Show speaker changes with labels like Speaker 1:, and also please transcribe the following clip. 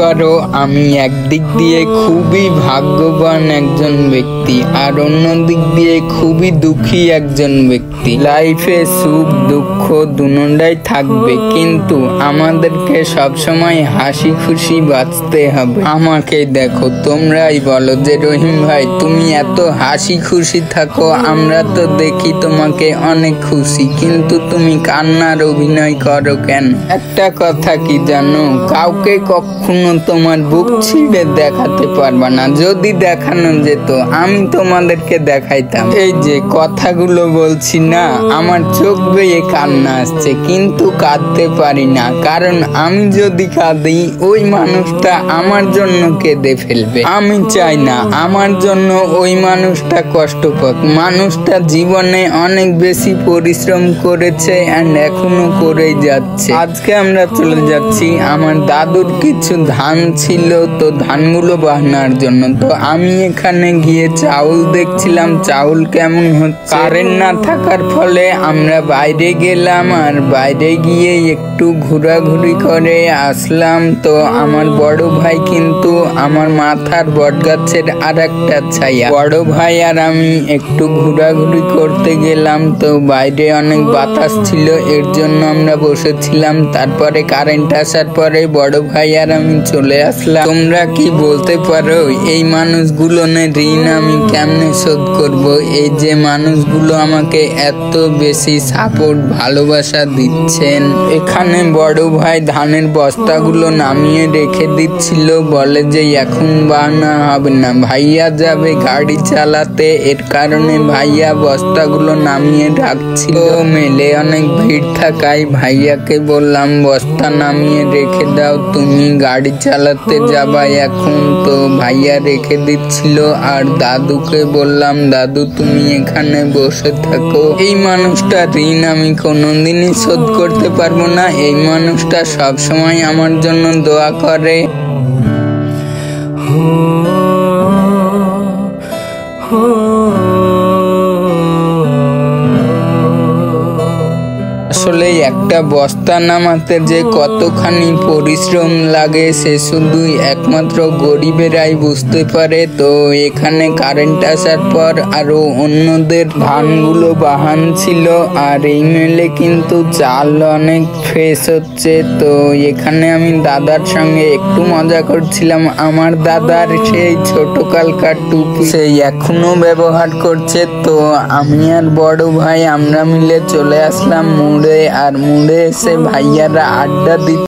Speaker 1: পারো আমি একদিক দিয়ে খুবই ভাগ্যবান একজন ব্যক্তি আর অন্য দিক দিয়ে খুবই দুঃখী একজন ব্যক্তি। লাইফে সুখ দুঃখ দুটোই থাকবে, কিন্তু আমাদেরকে সবসময় হাসি খুশি বাঁচতে হবে। আমাকে দেখো, তোমরাই বলো যে রহিম ভাই তুমি এত হাসি খুশি থাকো, আমরা তো দেখি তোমাকে অনেক খুশি, কিন্তু তুমি কান্নার অভিনয় করো কেন? একটা কথা কি জানো, কাউকে কখনো তোমার বুক ছিঁড়ে দেখাতে পারবা না। যদি দেখানো যেত আমি তোমাদেরকে দেখাইতাম। এই যে কথাগুলো বলছি না, আমার চোখ বেয়ে কান্না আসছে, কিন্তু কাঁদতে পারি না, কারণ আমি যদি কাঁদি ওই মানুষটা আমার জন্য কেঁদে ফেলবে। আমি চাই না আমার জন্য ওই মানুষটা কষ্ট পাক। মানুষটা জীবনে অনেক বেশি পরিশ্রম করেছে এন্ড এখনো করেই যাচ্ছে। আজকে আমরা চলে যাচ্ছি, আমার দাদুর কিছু ধান ছিল, তো ধানগুলো বানানোর জন্য। তো আমি এখানে গিয়ে চাউল দেখছিলাম, চাউল কেমন হচ্ছে। কারেন্ট না থাকার ফলে আমরা বাইরে গেলাম, আর বাইরে গিয়ে একটু ঘোরাঘুরি করে আসলাম। তো আমার বড় ভাই কিন্তু আমার মাথার বটগাছের আর একটা ছায়া। বড় ভাই আর আমি একটু ঘোরাঘুরি করতে গেলাম, তো বাইরে অনেক বাতাস ছিল, এর জন্য আমরা বসেছিলাম। তারপরে কারেন্ট আসার পরে বড় ভাই আর আমি চলে আসলাম। তোমরা কি বলতে পারো এই মানুষগুলো ঋণ আমি কেমনে শোধ করব? এই যে মানুষগুলো আমাকে এত বেশি সাপোর্ট ভালোবাসা দিচ্ছেন। এখানে বড় ভাই ধানের বস্তাগুলো নামিয়ে রেখে দিচ্ছিল, বলে যে এখন বানা হবে না, ভাইয়া যাবে গাড়ি চালাতে, এর কারণে ভাইয়া বস্তাগুলো নামিয়ে রাখছিল। মেলে অনেক ভিড় থাকায় ভাইয়াকে বললাম বস্তা নামিয়ে রেখে দাও, তুমি গাড়ি চালাতে যাবা এখন। তো ভাইয়া রেখে দিচ্ছিল, আর দাদুকে বললাম দাদু তুমি এখানে বসে থাকো। এই মানুষটা ঋণ আমি কোনোদিনই শোধ করতে পারবো না। এই মানুষটা সবসময় আমার জন্য দোয়া করে। আসলে একটা বস্তা নামাতে যে কতখানি পরিশ্রম লাগে সে শুধু একমাত্র গরিবেরাই বুঝতে পারে। তো এখানে কারেন্ট আসার পর আরো অন্যদের ধানগুলো বাহান ছিল, আর এই মেলে কিন্তু চাল অনেক ফ্রেশ হচ্ছে। তো এখানে আমি দাদার সঙ্গে একটু মজা করছিলাম। আমার দাদার সেই ছোটকালকার টুপি সেই এখনো ব্যবহার করছে। তো আমি আর বড় ভাই আমরা মিলে চলে আসলাম মুড়ে, আর মুড়ে এসে ভাইয়ারা আড্ডা দিচ্ছে।